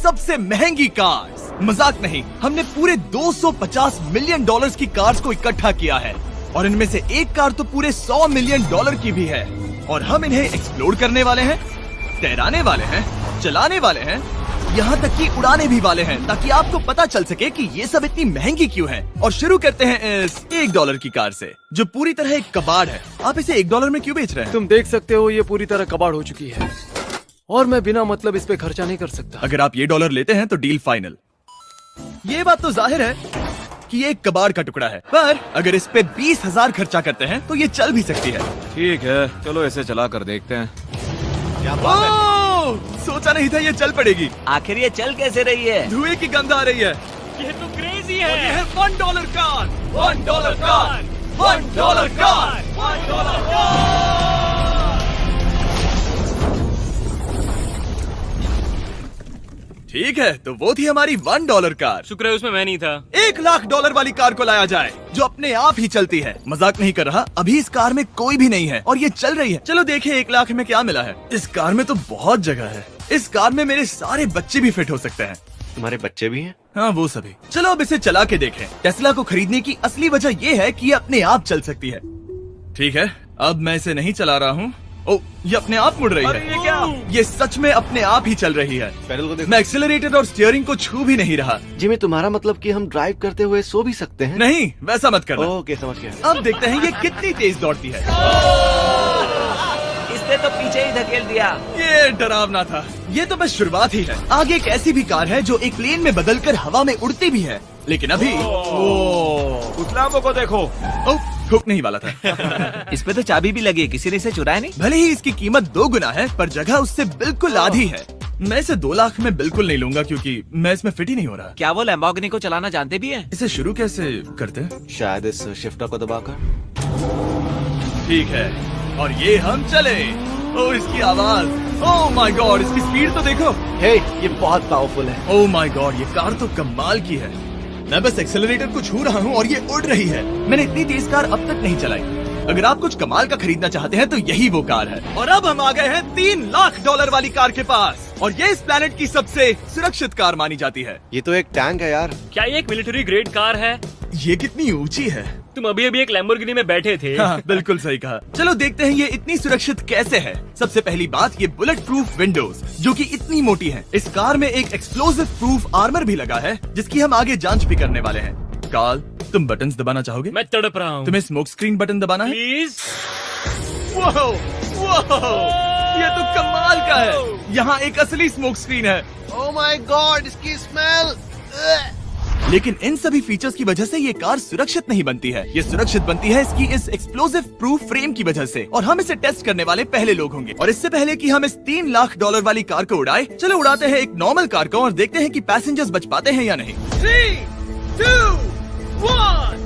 सबसे महंगी कार्स। मजाक नहीं, हमने पूरे 250 मिलियन डॉलर्स की कार्स को इकट्ठा किया है और इनमें से एक कार तो पूरे 100 मिलियन डॉलर की भी है। और हम इन्हें एक्सप्लोर करने वाले हैं, तैराने वाले हैं, चलाने वाले हैं, यहाँ तक कि उड़ाने भी वाले हैं, ताकि आपको पता चल सके कि ये सब इतनी महंगी क्यों है। और शुरू करते हैं इस $1 की कार से, जो पूरी तरह एक कबाड़ है। आप इसे $1 में क्यों बेच रहे हैं? तुम देख सकते हो ये पूरी तरह कबाड़ हो चुकी है और मैं बिना मतलब इस पे खर्चा नहीं कर सकता। अगर आप ये $1 लेते हैं तो डील फाइनल। ये बात तो जाहिर है कि ये एक कबाड़ का टुकड़ा है, पर अगर इस पे 20,000 खर्चा करते हैं तो ये चल भी सकती है। ठीक है, चलो इसे चला कर देखते हैं। ओह, सोचा नहीं था ये चल पड़ेगी। आखिर ये चल कैसे रही है? धुएं की गंध आ रही है। ये तो क्रेजी और ये है $1 कार, $1 कार, $1 कार, $1 कार। ठीक है, तो वो थी हमारी $1 कार। शुक्र है उसमें मैं नहीं था। $1,00,000 वाली कार को लाया जाए, जो अपने आप ही चलती है। मजाक नहीं कर रहा, अभी इस कार में कोई भी नहीं है और ये चल रही है। चलो देखें 1 लाख में क्या मिला है। इस कार में तो बहुत जगह है। इस कार में मेरे सारे बच्चे भी फिट हो सकते हैं। तुम्हारे बच्चे भी हैं? हाँ, वो सभी। चलो अब इसे चला के देखें। टेस्ला को खरीदने की असली वजह ये है कि ये अपने आप चल सकती है। ठीक है, अब मैं इसे नहीं चला रहा हूँ। ओ, ये अपने आप मुड़ रही है। ये क्या? ये सच में अपने आप ही चल रही है। पैडल को देखो। मैं एक्सेलरेटर और स्टीयरिंग को छू भी नहीं रहा। जिमी, तुम्हारा मतलब कि हम ड्राइव करते हुए सो भी सकते हैं? नहीं, वैसा मत करना। ओके, समझ गया। अब देखते हैं ये कितनी तेज दौड़ती है। इसने तो पीछे ही धकेल दिया। ये डरावना था। ये तो बस शुरुआत ही है। आगे एक ऐसी भी कार है जो एक प्लेन में बदलकर हवा में उड़ती भी है, लेकिन अभी उस लैम्बो को देखो। ठोक नहीं वाला था। इस पे तो चाबी भी लगी है, किसी ने इसे चुराया नहीं। भले ही इसकी कीमत 2 गुना है, पर जगह उससे बिल्कुल आधी है। मैं इसे 2 लाख में बिल्कुल नहीं लूंगा, क्योंकि मैं इसमें फिट ही नहीं हो रहा। क्या वो लैम्बोर्गिनी को चलाना जानते भी हैं? इसे शुरू कैसे करते हैं? शायद इस शिफ्टर को दबाकर। ठीक है, और ये हम चले। ओह, इसकी आवाज, ओह माय गॉड, इसकी स्पीड तो देखो। हे, ये बहुत पावरफुल है। ओह माय गॉड, ये कार तो कमाल की है। मैं बस एक्सेलरेटर को छू रहा हूँ और ये उड़ रही है। मैंने इतनी तेज कार अब तक नहीं चलाई। अगर आप कुछ कमाल का खरीदना चाहते हैं तो यही वो कार है। और अब हम आ गए हैं $3 लाख वाली कार के पास, और ये इस प्लेनेट की सबसे सुरक्षित कार मानी जाती है। ये तो एक टैंक है यार। क्या ये एक मिलिट्री ग्रेड कार है? ये कितनी ऊंची है। तुम अभी अभी एक लैम्बोर्गिनी में बैठे थे। हाँ, बिल्कुल सही कहा। चलो देखते हैं ये इतनी सुरक्षित कैसे है। सबसे पहली बात, ये बुलेट प्रूफ विंडोज, जो कि इतनी मोटी है। इस कार में एक एक्सप्लोसिव प्रूफ आर्मर भी लगा है, जिसकी हम आगे जांच भी करने वाले हैं। कार्ल, तुम बटन्स दबाना चाहोगे? मैं तड़प रहा हूँ। तुम्हें स्मोक स्क्रीन बटन दबाना है? प्लीज। वाओ, वाओ, ये तो कमाल का है। यहाँ एक असली स्मोक स्क्रीन है। ओह माय गॉड, इसकी स्मेल। लेकिन इन सभी फीचर्स की वजह से ये कार सुरक्षित नहीं बनती है। ये सुरक्षित बनती है इसकी इस एक्सप्लोसिव प्रूफ फ्रेम की वजह से, और हम इसे टेस्ट करने वाले पहले लोग होंगे। और इससे पहले कि हम इस $3 लाख वाली कार को उड़ाए, चलो उड़ाते हैं एक नॉर्मल कार को और देखते हैं कि पैसेंजर्स बच पाते हैं या नहीं। 3, 2, 1।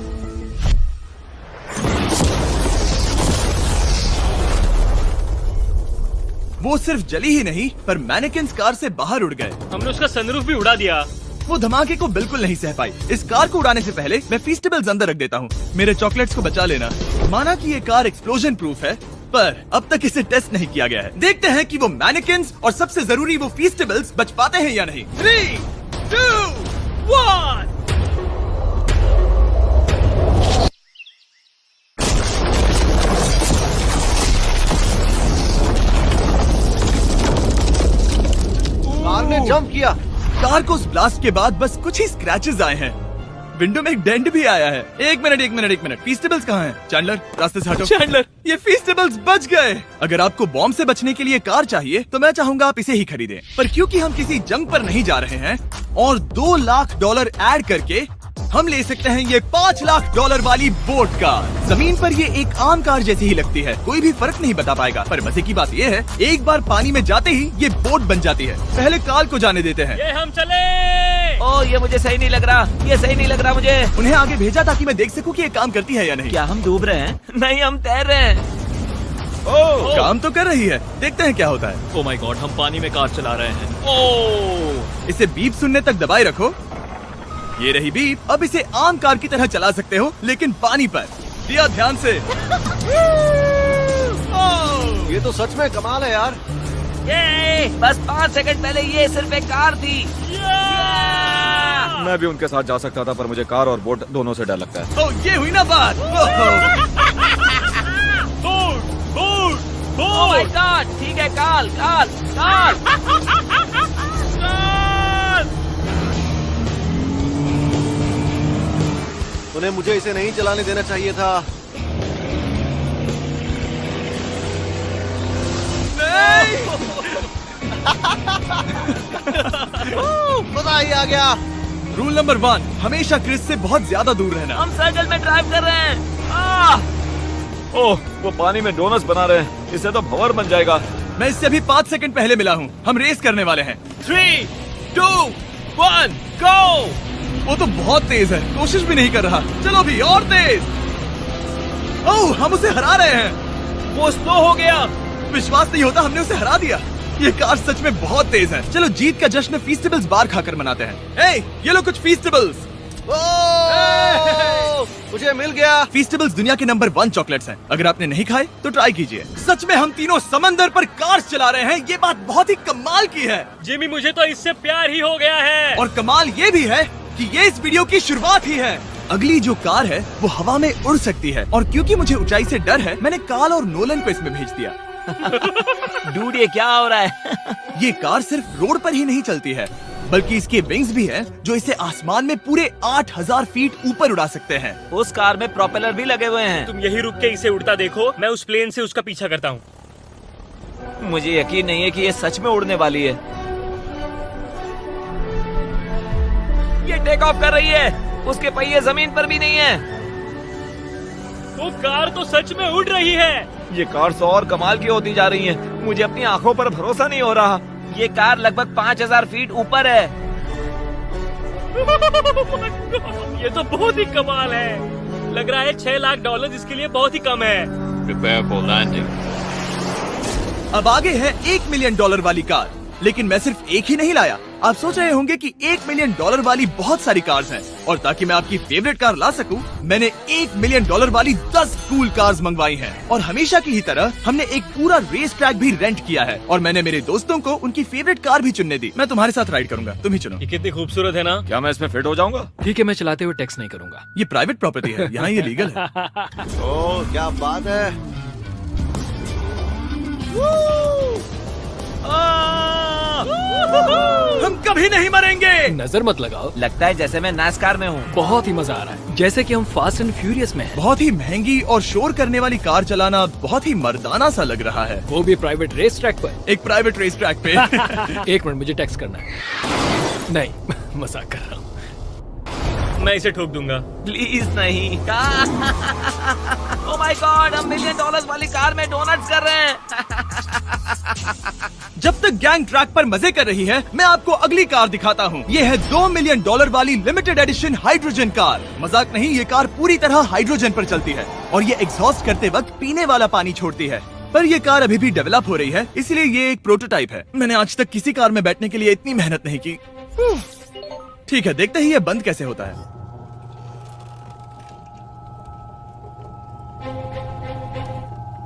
वो सिर्फ जली ही नहीं, पर मैनेकिन्स कार से बाहर उड़ गए। हमने उसका सनरूफ भी उड़ा दिया। वो धमाके को बिल्कुल नहीं सह पाई। इस कार को उड़ाने से पहले मैं फीस्टेबल्स अंदर रख देता हूँ। मेरे चॉकलेट्स को बचा लेना। माना कि ये कार एक्सप्लोजन प्रूफ है, पर अब तक इसे टेस्ट नहीं किया गया है। देखते हैं कि वो मैनेकिन्स और सबसे जरूरी वो फीस्टेबल्स बच पाते हैं या नहीं। 3, 2, 1। कार ने जंप किया। कार को उस ब्लास्ट के बाद बस कुछ ही स्क्रैचेस आए हैं। विंडो में एक डेंट भी आया है। एक मिनट, फीस्टेबल्स कहाँ हैं? चैंडलर, रास्ते से हटो। चैंडलर, ये फीस्टेबल्स बच गए। अगर आपको बॉम्ब से बचने के लिए कार चाहिए तो मैं चाहूंगा आप इसे ही खरीदें। पर क्योंकि हम किसी जंग पर नहीं जा रहे हैं और $2 लाख ऐड करके हम ले सकते हैं ये $5 लाख वाली बोट कार। जमीन पर ये एक आम कार जैसी ही लगती है, कोई भी फर्क नहीं बता पाएगा। पर मजे की बात ये है, एक बार पानी में जाते ही ये बोट बन जाती है। पहले कार्ल को जाने देते हैं। ये हम चले। ओ, ये मुझे सही नहीं लग रहा। ये सही नहीं लग रहा मुझे। उन्हें आगे भेजा ताकि मैं देख सकूं कि ये काम करती है या नहीं। क्या हम डूब रहे हैं? नहीं, हम तैर रहे हैं। काम तो कर रही है, देखते हैं क्या होता है। ओ माय गॉड, हम पानी में कार चला रहे हैं। ओह, इसे बीप सुनने तक दबाए रखो। ये रही बीप। अब इसे आम कार की तरह चला सकते हो, लेकिन पानी पर। दिया ध्यान से। ये तो सच में कमाल है यार। ये बस 5 सेकंड पहले ये सिर्फ एक कार थी। मैं भी उनके साथ जा सकता था, पर मुझे कार और बोट दोनों से डर लगता है। ओ ये हुई ना बात। ओह माय गॉड, ठीक है, काल काल काल। उन्हें मुझे इसे नहीं चलाने देना चाहिए था। मजा ही आ गया। रूल नंबर 1, हमेशा क्रिस से बहुत ज्यादा दूर रहना। हम सर्कल में ड्राइव कर रहे हैं। ओह, वो पानी में डोनट्स बना रहे हैं। इससे तो भंवर बन जाएगा। मैं इससे अभी 5 सेकंड पहले मिला हूँ। हम रेस करने वाले हैं। 3, 2, 1, गो। वो तो बहुत तेज है, कोशिश भी नहीं कर रहा। चलो भी और तेज। ओह, हम उसे हरा रहे हैं। वो स्लो हो गया। विश्वास नहीं होता, हमने उसे हरा दिया। ये कार सच में बहुत तेज है। चलो जीत का जश्न फीस्टेबल्स बार खाकर मनाते हैं। ये लो कुछ फीस्टेबल्स। मुझे मिल गया। फीस्टेबल्स दुनिया के नंबर 1 चॉकलेट्स हैं। अगर आपने नहीं खाए तो ट्राई कीजिए। सच में हम तीनों समंदर पर कार चला रहे हैं। ये बात बहुत ही कमाल की है। जिमी, मुझे तो इससे प्यार ही हो गया है। और कमाल ये भी है कि ये इस वीडियो की शुरुआत ही है। अगली जो कार है वो हवा में उड़ सकती है, और क्योंकि मुझे ऊंचाई से डर है, मैंने काल और नोलन को इसमें भेज दिया। डूड, ये क्या हो रहा है? ये कार सिर्फ रोड पर ही नहीं चलती है, बल्कि इसके विंग्स भी हैं, जो इसे आसमान में पूरे 8000 फीट ऊपर उड़ा सकते हैं। उस कार में प्रोपेलर भी लगे हुए हैं। तुम यही रुक के इसे उड़ता देखो, मैं उस प्लेन से उसका पीछा करता हूँ। मुझे यकीन नहीं है कि ये सच में उड़ने वाली है। ये टेक ऑफ कर रही है। उसके पहिए जमीन पर भी नहीं है। वो कार तो सच में उड़ रही है। ये कार तो और कमाल की होती जा रही है। मुझे अपनी आंखों पर भरोसा नहीं हो रहा। ये कार लगभग 5000 फीट ऊपर है। ये तो बहुत ही कमाल है। लग रहा है $6 लाख इसके लिए बहुत ही कम है। Prepare for landing. अब आगे है $1 मिलियन वाली कार, लेकिन मैं सिर्फ एक ही नहीं लाया। आप सोच रहे होंगे कि $1 मिलियन वाली बहुत सारी कार्स हैं, और ताकि मैं आपकी फेवरेट कार ला सकूं, मैंने $1 मिलियन वाली 10 कूल कार्स मंगवाई हैं। और हमेशा की ही तरह हमने एक पूरा रेस ट्रैक भी रेंट किया है, और मैंने मेरे दोस्तों को उनकी फेवरेट कार भी चुनने दी। मैं तुम्हारे साथ राइड करूंगा, तुम ही चुनो। ये कितनी खूबसूरत है ना। क्या मैं इसमें फिट हो जाऊंगा? ठीक है, मैं चलाते हुए टेक्स्ट नहीं करूंगा। ये प्राइवेट प्रॉपर्टी है, यहाँ ये लीगल है। ओह, क्या बात है। हम कभी नहीं मरेंगे। नजर मत लगाओ। लगता है जैसे मैं नास्कार में हूँ। बहुत ही मजा आ रहा है, जैसे कि हम फास्ट एंड फ्यूरियस में हैं। बहुत ही महंगी और शोर करने वाली कार चलाना बहुत ही मर्दाना सा लग रहा है। वो भी प्राइवेट रेस ट्रैक पर। एक प्राइवेट रेस ट्रैक पे। 1 मिनट, मुझे टेक्स्ट करना है। नहीं, मजाक कर रहा हूँ। मैं इसे ठोक दूंगा। प्लीज नहीं। ओह माय गॉड, हम $1 मिलियन वाली कार में डोनट्स कर रहे हैं। जब तक गैंग ट्रैक पर मजे कर रही है, मैं आपको अगली कार दिखाता हूँ। ये है $2 मिलियन वाली लिमिटेड एडिशन हाइड्रोजन कार। मजाक नहीं, ये कार पूरी तरह हाइड्रोजन पर चलती है, और ये एग्जॉस्ट करते वक्त पीने वाला पानी छोड़ती है। पर ये कार अभी भी डेवलप हो रही है, इसलिए ये एक प्रोटोटाइप है। मैंने आज तक किसी कार में बैठने के लिए इतनी मेहनत नहीं की। ठीक है, देखते ही ये बंद कैसे होता है।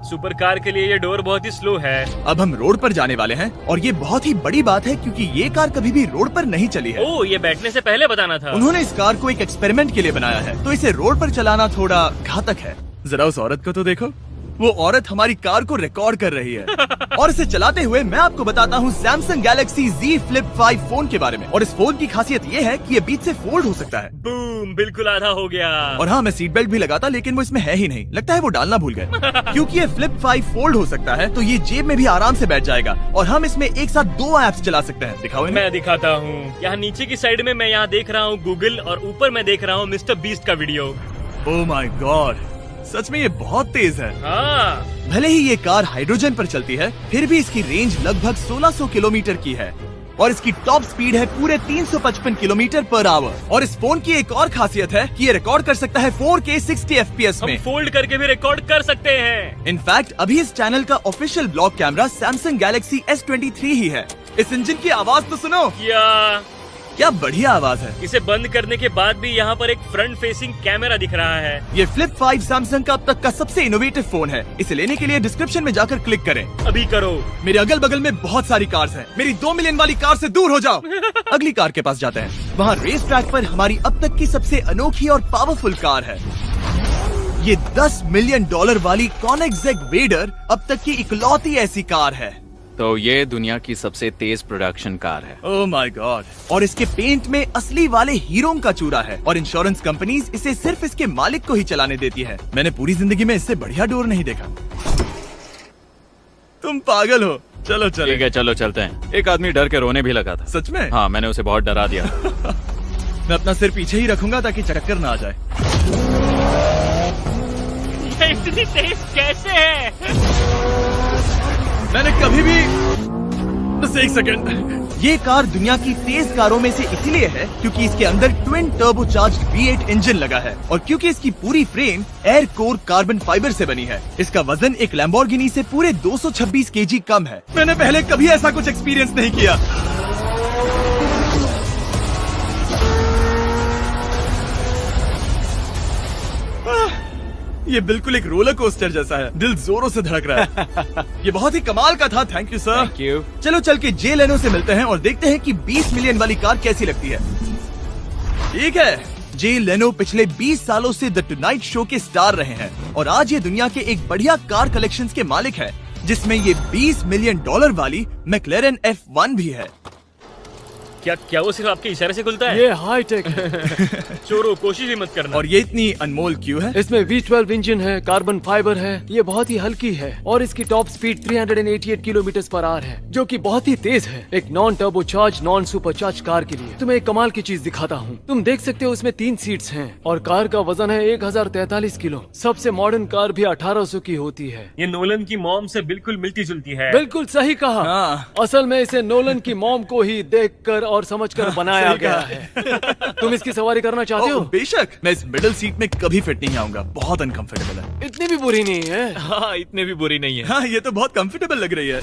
सुपर कार के लिए ये डोर बहुत ही स्लो है। अब हम रोड पर जाने वाले हैं, और ये बहुत ही बड़ी बात है, क्योंकि ये कार कभी भी रोड पर नहीं चली है। ओह, ये बैठने से पहले बताना था। उन्होंने इस कार को एक एक्सपेरिमेंट के लिए बनाया है, तो इसे रोड पर चलाना थोड़ा घातक है। जरा उस औरत को तो देखो, वो औरत हमारी कार को रिकॉर्ड कर रही है। और इसे चलाते हुए मैं आपको बताता हूँ Samsung Galaxy Z Flip 5 phone के बारे में। और इस फोन की खासियत ये है कि ये बीच से फोल्ड हो सकता है। बूम, बिल्कुल आधा हो गया। और हाँ, मैं सीट बेल्ट भी लगाता, लेकिन वो इसमें है ही नहीं। लगता है वो डालना भूल गए। क्योंकि ये Flip 5 फोल्ड हो सकता है, तो ये जेब में भी आराम से बैठ जाएगा, और हम इसमें एक साथ 2 ऐप्स चला सकते हैं। दिखाओ इन्हें। मैं दिखाता हूँ। यहाँ नीचे की साइड में मैं यहाँ देख रहा हूँ गूगल, और ऊपर मैं देख रहा हूँ मिस्टर बीस्ट का वीडियो। ओह माय गॉड, सच में ये बहुत तेज है। हाँ, भले ही ये कार हाइड्रोजन पर चलती है, फिर भी इसकी रेंज लगभग 1600 किलोमीटर की है, और इसकी टॉप स्पीड है पूरे 355 किलोमीटर पर आवर। और इस फोन की एक और खासियत है कि ये रिकॉर्ड कर सकता है 4K 60 FPS हम में। फोल्ड करके भी रिकॉर्ड कर सकते हैं। इनफैक्ट अभी इस चैनल का official blog camera Samsung Galaxy S23 ही है। इस इंजन की आवाज तो सुनो। क्या क्या बढ़िया आवाज है। इसे बंद करने के बाद भी यहाँ पर एक फ्रंट फेसिंग कैमरा दिख रहा है। ये फ्लिप 5 सैमसंग का अब तक का सबसे इनोवेटिव फोन है। इसे लेने के लिए डिस्क्रिप्शन में जाकर क्लिक करें। अभी करो। मेरे अगल बगल में बहुत सारी कार्स हैं। मेरी 2 मिलियन वाली कार से दूर हो जाओ। अगली कार के पास जाते हैं। वहाँ रेस ट्रैक पर हमारी अब तक की सबसे अनोखी और पावरफुल कार है। ये $10 मिलियन वाली कॉनिग्सेग वेडर अब तक की इकलौती ऐसी कार है। तो ये दुनिया की सबसे तेज प्रोडक्शन कार है। Oh my God. और इसके पेंट में असली वाले हीरो का चूरा है और इंश्योरेंस कंपनीज इसे सिर्फ इसके मालिक को ही चलाने देती है। मैंने पूरी जिंदगी में इससे बढ़िया डोर नहीं देखा। तुम पागल हो। चलो ठीक चलो। है, चलो चलते हैं। एक आदमी डर के रोने भी लगा था। सच में? हाँ, मैंने उसे बहुत डरा दिया। मैं अपना सिर पीछे ही रखूंगा ताकि चक्कर ना आ जाए। ये इतनी तेज कैसे है? मैंने कभी भी बस एक सेकंड। ये कार दुनिया की तेज कारों में से इसलिए है क्योंकि इसके अंदर ट्विन टर्बोचार्ज्ड V8 इंजन लगा है और क्योंकि इसकी पूरी frame air core carbon fibre से बनी है। इसका वजन एक लैम्बोर्गिनी से पूरे 226 kg कम है। मैंने पहले कभी ऐसा कुछ एक्सपीरियंस नहीं किया। ये बिल्कुल एक रोलर कोस्टर जैसा है। दिल जोरों से धड़क रहा है। ये बहुत ही कमाल का था। Thank you sir. Thank you. चलो चल के जे लेनो से मिलते हैं और देखते हैं कि 20 मिलियन वाली कार कैसी लगती है। ठीक है, जे लेनो पिछले 20 सालों से द टुनाइट शो के स्टार रहे हैं और आज ये दुनिया के एक बढ़िया कार कलेक्शंस के मालिक है, जिसमें ये $20 मिलियन वाली मैक्लेरन F1 भी है। क्या वो सिर्फ आपके इशारे से खुलता है? ये हाई टेक है। चोरों, कोशिश ही मत करना। और ये इतनी अनमोल क्यों है? इसमें V12 इंजन है, कार्बन फाइबर है, ये बहुत ही हल्की है और इसकी top speed 388 kilometre per hour है, जो कि बहुत ही तेज है एक non turbocharge non supercharge car के लिए। तुम्हें एक कमाल की चीज दिखाता हूँ। तुम देख सकते हो उसमें 3 सीट्स हैं और कार का वजन है 1043 किलो। सबसे मॉडर्न कार भी 1800 की होती है। ये नोलन की मॉम से बिल्कुल मिलती जुलती है। बिल्कुल सही कहा। हाँ। असल में इसे नोलन की मॉम को ही देखकर और समझकर बनाया सही गया कहा। है। तुम इसकी सवारी करना चाहते हो? बेशक। मैं इस मिडिल सीट में कभी फिट नहीं आऊंगा। बहुत अनकंफर्टेबल है। इतनी भी बुरी नहीं है। हाँ, इतने भी बुरी नहीं है। हाँ, ये तो बहुत कंफर्टेबल लग रही है।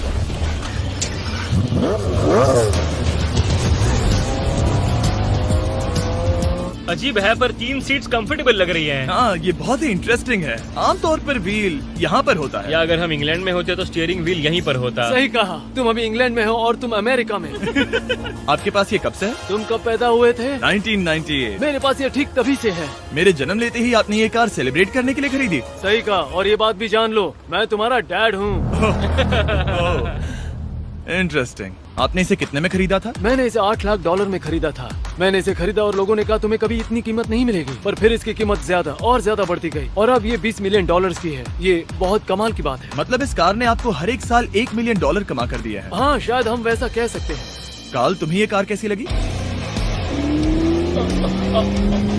अजीब है पर 3 सीट्स कंफर्टेबल लग रही हैं। हाँ, ये बहुत ही इंटरेस्टिंग है। आमतौर पर व्हील यहाँ पर होता है। या अगर हम इंग्लैंड में होते तो स्टीयरिंग व्हील यहीं पर होता। सही कहा। तुम अभी इंग्लैंड में हो और तुम अमेरिका में। आपके पास ये कब से है? तुम कब पैदा हुए थे? 1998। मेरे पास ये ठीक तभी से है। मेरे जन्म लेते ही आपने ये कार सेलिब्रेट करने के लिए खरीदी। सही कहा। और ये बात भी जान लो, मैं तुम्हारा डैड हूँ। इंटरेस्टिंग। आपने इसे कितने में खरीदा था? मैंने इसे $8 लाख में खरीदा था। मैंने इसे खरीदा और लोगों ने कहा तुम्हें कभी इतनी कीमत नहीं मिलेगी, पर फिर इसकी कीमत ज्यादा और ज्यादा बढ़ती गई और अब ये $20 मिलियन की है। ये बहुत कमाल की बात है। मतलब इस कार ने आपको हर एक साल $1 मिलियन कमा कर दिया है। हाँ, शायद हम वैसा कह सकते हैं। काल, तुम्हें ये कार कैसी लगी?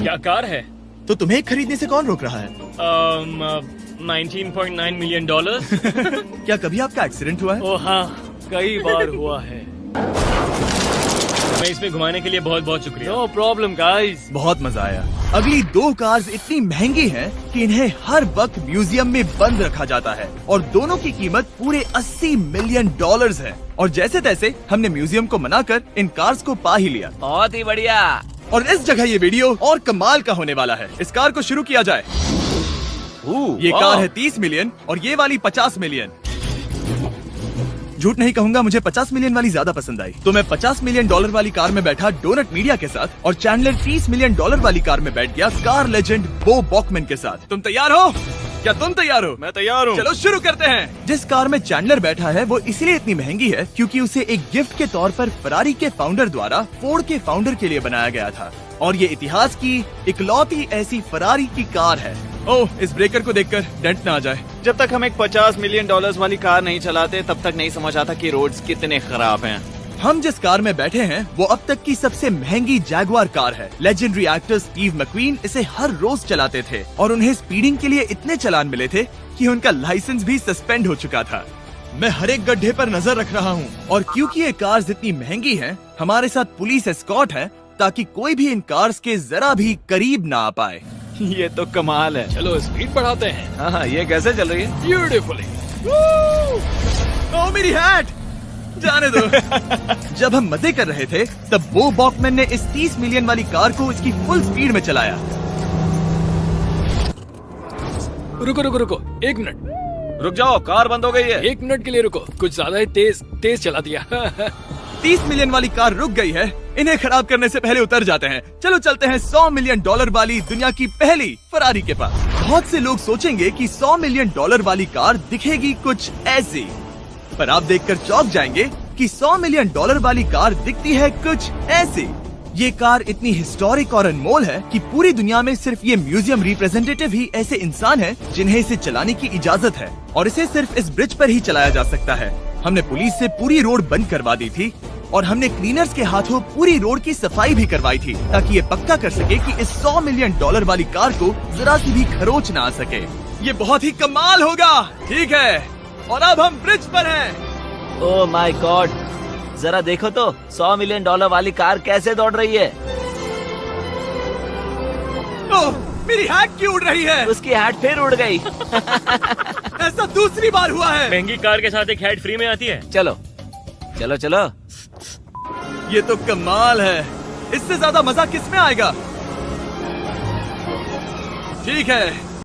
क्या कार है? तो तुम्हें खरीदने से कौन रोक रहा है? 19.9 मिलियन डॉलर। क्या कभी आपका एक्सीडेंट हुआ है? ओ हाँ, कई बार हुआ है। मैं इसमें घुमाने के लिए बहुत बहुत शुक्रिया। No problem guys. बहुत मजा आया। अगली 2 कार्स इतनी महंगी हैं कि इन्हें हर वक्त म्यूजियम में बंद रखा जाता है और दोनों की कीमत पूरे $80 मिलियन है। और जैसे तैसे हमने म्यूजियम को मनाकर इन कार्स को पा ही लिया। बहुत ही बढ़िया। और इस जगह ये वीडियो और कमाल का होने वाला है। इस कार को शुरू किया जाए। ये कार है 30 मिलियन और ये वाली 50 मिलियन। झूठ नहीं कहूंगा, मुझे 50 मिलियन वाली ज्यादा पसंद आई। तो मैं $50 मिलियन वाली कार में बैठा डोनट मीडिया के साथ और चैंडलर $30 मिलियन वाली कार में बैठ गया कार लेजेंड बो बॉकमैन के साथ। तुम तैयार हो? क्या तुम तैयार हो? मैं तैयार हूँ। चलो शुरू करते हैं। जिस कार में चैंडलर बैठा है वो इसलिए इतनी महंगी है क्योंकि उसे एक गिफ्ट के तौर पर फरारी के फाउंडर द्वारा फोर्ड के फाउंडर के लिए बनाया गया था और ये इतिहास की इकलौती ऐसी फरारी की कार है। ओह, इस ब्रेकर को देखकर डेंट ना आ जाए। जब तक हम एक $50 मिलियन वाली कार नहीं चलाते तब तक नहीं समझ आता कि रोड्स कितने खराब हैं। हम जिस कार में बैठे हैं वो अब तक की सबसे महंगी जैगुआर कार है। लेजेंडरी एक्टर स्टीव मैक्वीन इसे हर रोज चलाते थे और उन्हें स्पीडिंग के लिए इतने चालान मिले थे कि उनका लाइसेंस भी सस्पेंड हो चुका था। मैं हर एक गड्ढे पर नजर रख रहा हूँ और क्योंकि ये कार्स इतनी महंगी हैं, हमारे साथ पुलिस एस्कॉर्ट है ताकि कोई भी इन कार्स के जरा भी करीब ना आ पाए। ये तो कमाल है। चलो स्पीड बढ़ाते हैं। हाँ, ये कैसे चल रही है? ब्यूटीफुली। ओह, मेरी हैट! जाने दो। जब हम मजे कर रहे थे तब बो बॉकमैन ने इस 30 मिलियन वाली कार को इसकी फुल स्पीड में चलाया। रुको रुको रुको, 1 मिनट। रुक जाओ, कार बंद हो गई है। 1 मिनट के लिए रुको, कुछ ज्यादा ही तेज चला दिया। 30 मिलियन वाली कार रुक गई है। इन्हें खराब करने से पहले उतर जाते हैं। चलो चलते हैं $100 मिलियन वाली दुनिया की पहली फरारी के पास। बहुत से लोग सोचेंगे कि $100 मिलियन वाली कार दिखेगी कुछ ऐसी, पर आप देखकर चौंक जाएंगे कि $100 मिलियन वाली कार दिखती है कुछ ऐसी। ये कार इतनी हिस्टोरिक और अनमोल है कि पूरी दुनिया में सिर्फ ये म्यूजियम रिप्रेजेंटेटिव ही ऐसे इंसान हैं जिन्हें इसे चलाने की इजाजत है, और इसे सिर्फ इस ब्रिज पर ही चलाया जा सकता है। हमने पुलिस से पूरी रोड बंद करवा दी थी और हमने क्लीनर्स के हाथों पूरी रोड की सफाई भी करवाई थी, ताकि ये पक्का कर सके कि इस $100 मिलियन वाली कार को जरा सी भी खरोच ना आ सके। ये बहुत ही कमाल होगा, ठीक है? और अब हम ब्रिज पर हैं। ओह माय गॉड, जरा देखो तो $100 मिलियन वाली कार कैसे दौड़ रही है। ओह, मेरी हैट क्यों उड़ रही है? उसकी हैट फिर उड़ गई। ऐसा दूसरी बार हुआ है। महंगी कार के साथ एक हेड फ्री में आती है। चलो चलो चलो। ये तो कमाल है। इससे ज्यादा मजा किस में आएगा? ठीक है,